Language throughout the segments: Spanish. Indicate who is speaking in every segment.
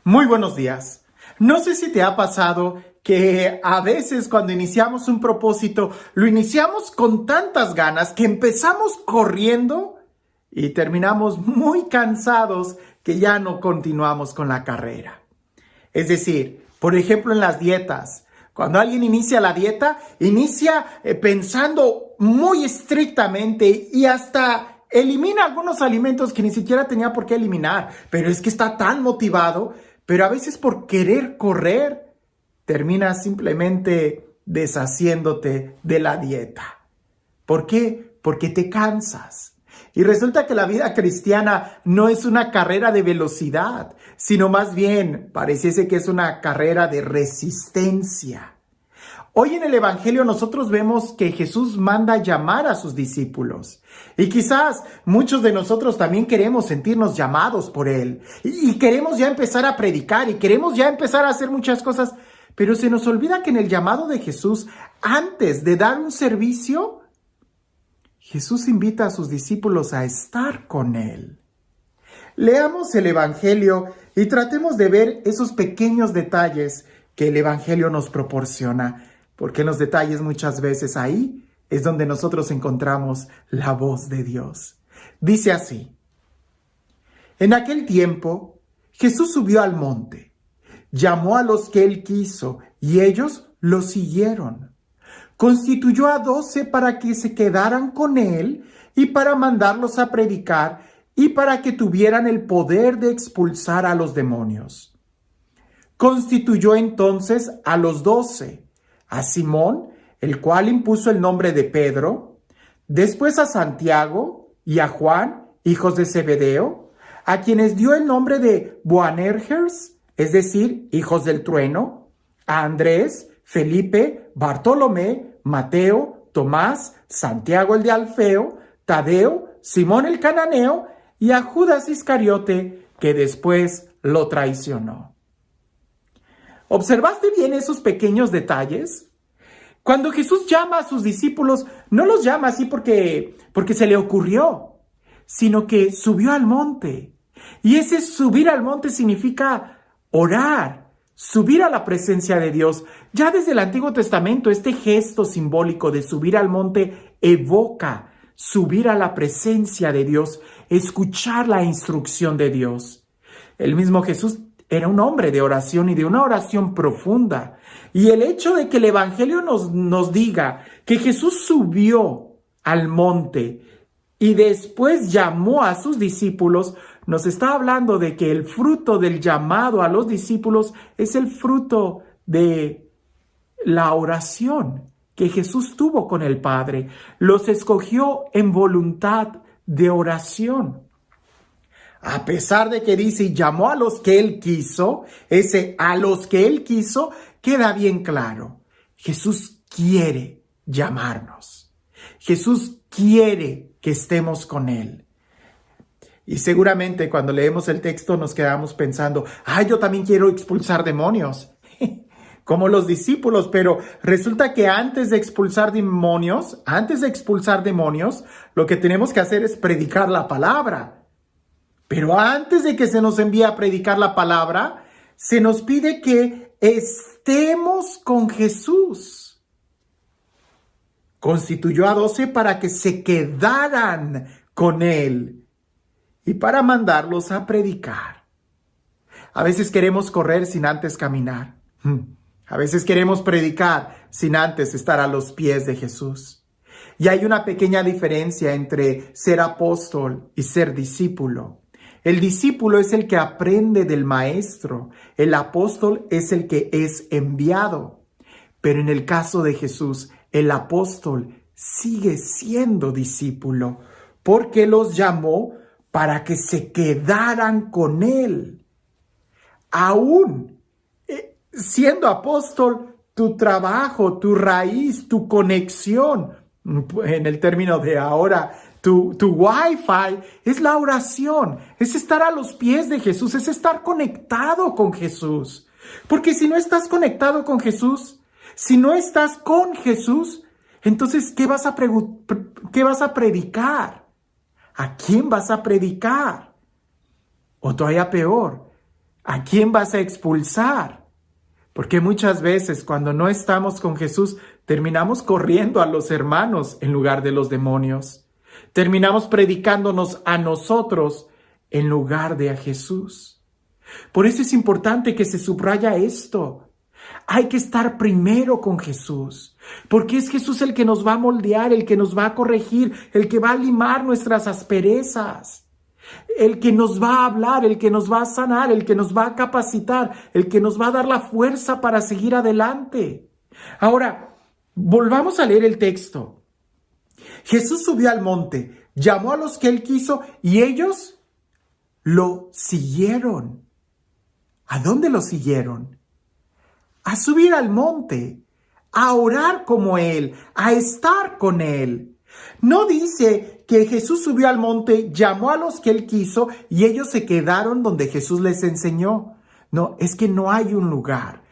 Speaker 1: Muy buenos días. No sé si te ha pasado que a veces cuando iniciamos un propósito, lo iniciamos con tantas ganas que empezamos corriendo y terminamos muy cansados que ya no continuamos con la carrera. Es decir, por ejemplo en las dietas. Cuando alguien inicia la dieta, inicia pensando muy estrictamente y hasta elimina algunos alimentos que ni siquiera tenía por qué eliminar. Pero es que está tan motivado, pero a veces por querer correr, terminas simplemente deshaciéndote de la dieta. ¿Por qué? Porque te cansas. Y resulta que la vida cristiana no es una carrera de velocidad, sino más bien pareciese que es una carrera de resistencia. Hoy en el Evangelio nosotros vemos que Jesús manda llamar a sus discípulos. Y quizás muchos de nosotros también queremos sentirnos llamados por Él. Y queremos ya empezar a predicar y queremos ya empezar a hacer muchas cosas. Pero se nos olvida que en el llamado de Jesús, antes de dar un servicio, Jesús invita a sus discípulos a estar con Él. Leamos el Evangelio y tratemos de ver esos pequeños detalles que el Evangelio nos proporciona, porque en los detalles muchas veces ahí es donde nosotros encontramos la voz de Dios. Dice así: en aquel tiempo Jesús subió al monte, llamó a los que Él quiso y ellos lo siguieron. Constituyó a 12 para que se quedaran con Él y para mandarlos a predicar y para que tuvieran el poder de expulsar a los demonios. Constituyó entonces a los 12, a Simón, el cual impuso el nombre de Pedro, después a Santiago y a Juan, hijos de Zebedeo, a quienes dio el nombre de Boanerges, es decir, hijos del trueno, a Andrés, Felipe, Bartolomé, Mateo, Tomás, Santiago el de Alfeo, Tadeo, Simón el cananeo y a Judas Iscariote, que después lo traicionó. ¿Observaste bien esos pequeños detalles? Cuando Jesús llama a sus discípulos, no los llama así porque se le ocurrió, sino que subió al monte. Y ese subir al monte significa orar, subir a la presencia de Dios. Ya desde el Antiguo Testamento, este gesto simbólico de subir al monte evoca subir a la presencia de Dios, escuchar la instrucción de Dios. El mismo Jesús era un hombre de oración y de una oración profunda. Y el hecho de que el Evangelio nos diga que Jesús subió al monte y después llamó a sus discípulos, nos está hablando de que el fruto del llamado a los discípulos es el fruto de la oración que Jesús tuvo con el Padre. Los escogió en voluntad de oración. A pesar de que dice y llamó a los que Él quiso, ese a los que Él quiso queda bien claro. Jesús quiere llamarnos. Jesús quiere que estemos con Él. Y seguramente cuando leemos el texto nos quedamos pensando, yo también quiero expulsar demonios, como los discípulos, pero resulta que antes de expulsar demonios, lo que tenemos que hacer es predicar la palabra. Pero antes de que se nos envíe a predicar la palabra, se nos pide que estemos con Jesús. Constituyó a 12 para que se quedaran con Él y para mandarlos a predicar. A veces queremos correr sin antes caminar. A veces queremos predicar sin antes estar a los pies de Jesús. Y hay una pequeña diferencia entre ser apóstol y ser discípulo. El discípulo es el que aprende del maestro. El apóstol es el que es enviado. Pero en el caso de Jesús, el apóstol sigue siendo discípulo porque los llamó para que se quedaran con Él. Aún siendo apóstol, tu trabajo, tu raíz, tu conexión, en el término de ahora, tu Wi-Fi, es la oración, es estar a los pies de Jesús, es estar conectado con Jesús. Porque si no estás conectado con Jesús, si no estás con Jesús, entonces, ¿qué vas a predicar? ¿A quién vas a predicar? O todavía peor, ¿A quién vas a expulsar? Porque muchas veces cuando no estamos con Jesús, terminamos corriendo a los hermanos en lugar de los demonios. Terminamos predicándonos a nosotros en lugar de a Jesús. Por eso es importante que se subraya esto. Hay que estar primero con Jesús, porque es Jesús el que nos va a moldear, el que nos va a corregir, el que va a limar nuestras asperezas, el que nos va a hablar, el que nos va a sanar, el que nos va a capacitar, el que nos va a dar la fuerza para seguir adelante. Ahora, volvamos a leer el texto. Jesús subió al monte, llamó a los que él quiso y ellos lo siguieron. ¿A dónde lo siguieron? A subir al monte, a orar como él, a estar con él. No dice que Jesús subió al monte, llamó a los que él quiso y ellos se quedaron donde Jesús les enseñó. No, es que no hay un lugar.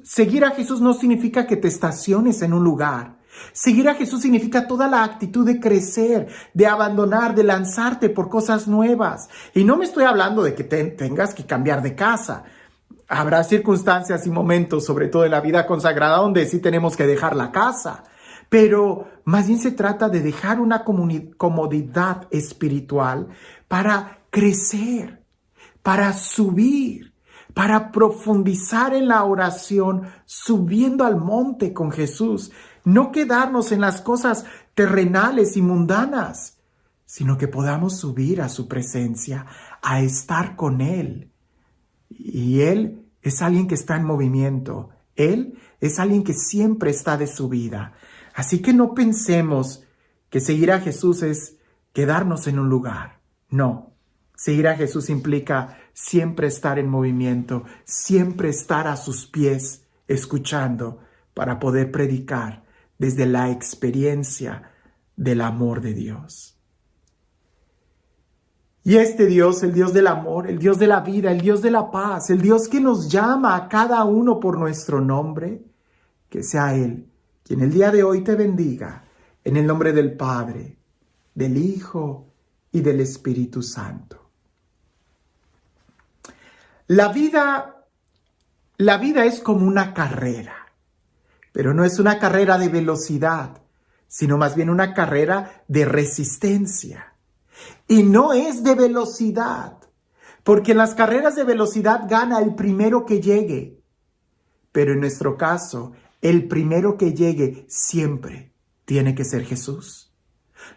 Speaker 1: Seguir a Jesús no significa que te estaciones en un lugar. Seguir a Jesús significa toda la actitud de crecer, de abandonar, de lanzarte por cosas nuevas. Y no me estoy hablando de que tengas que cambiar de casa. Habrá circunstancias y momentos, sobre todo en la vida consagrada, donde sí tenemos que dejar la casa. Pero más bien se trata de dejar una comodidad espiritual para crecer, para subir, para profundizar en la oración, subiendo al monte con Jesús. No quedarnos en las cosas terrenales y mundanas, sino que podamos subir a su presencia, a estar con Él. Y Él es alguien que está en movimiento. Él es alguien que siempre está de su vida. Así que no pensemos que seguir a Jesús es quedarnos en un lugar. No, seguir a Jesús implica siempre estar en movimiento, siempre estar a sus pies, escuchando, para poder predicar desde la experiencia del amor de Dios. Y este Dios, el Dios del amor, el Dios de la vida, el Dios de la paz, el Dios que nos llama a cada uno por nuestro nombre, que sea Él quien el día de hoy te bendiga, en el nombre del Padre, del Hijo y del Espíritu Santo. La vida es como una carrera, pero no es una carrera de velocidad, sino más bien una carrera de resistencia. Y no es de velocidad, porque en las carreras de velocidad gana el primero que llegue. Pero en nuestro caso, el primero que llegue siempre tiene que ser Jesús.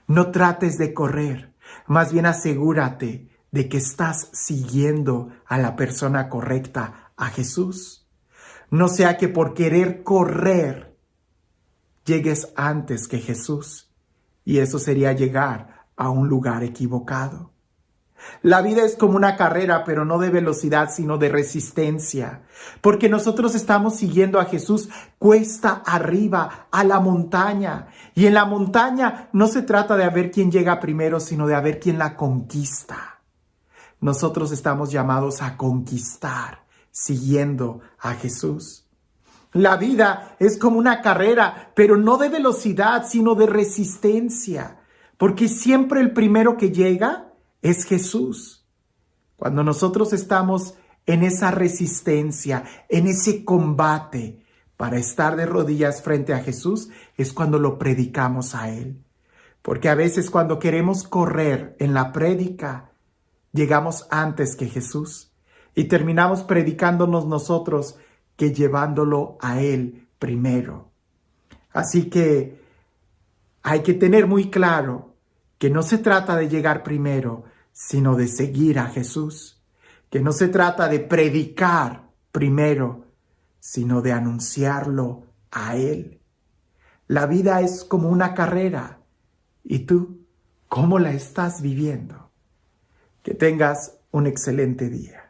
Speaker 1: No trates de correr, más bien asegúrate de que estás siguiendo a la persona correcta, a Jesús. No sea que por querer correr llegues antes que Jesús, y eso sería llegar a un lugar equivocado. La vida es como una carrera, pero no de velocidad, sino de resistencia, porque nosotros estamos siguiendo a Jesús cuesta arriba, a la montaña, y en la montaña no se trata de a ver quién llega primero, sino de a ver quién la conquista. Nosotros estamos llamados a conquistar, siguiendo a Jesús. La vida es como una carrera, pero no de velocidad, sino de resistencia, porque siempre el primero que llega es Jesús. Cuando nosotros estamos en esa resistencia, en ese combate para estar de rodillas frente a Jesús, es cuando lo predicamos a Él. Porque a veces cuando queremos correr en la prédica, llegamos antes que Jesús y terminamos predicándonos nosotros que llevándolo a Él primero. Así que hay que tener muy claro que no se trata de llegar primero, sino de seguir a Jesús. Que no se trata de predicar primero, sino de anunciarlo a Él. La vida es como una carrera. ¿Y tú cómo la estás viviendo? Que tengas un excelente día.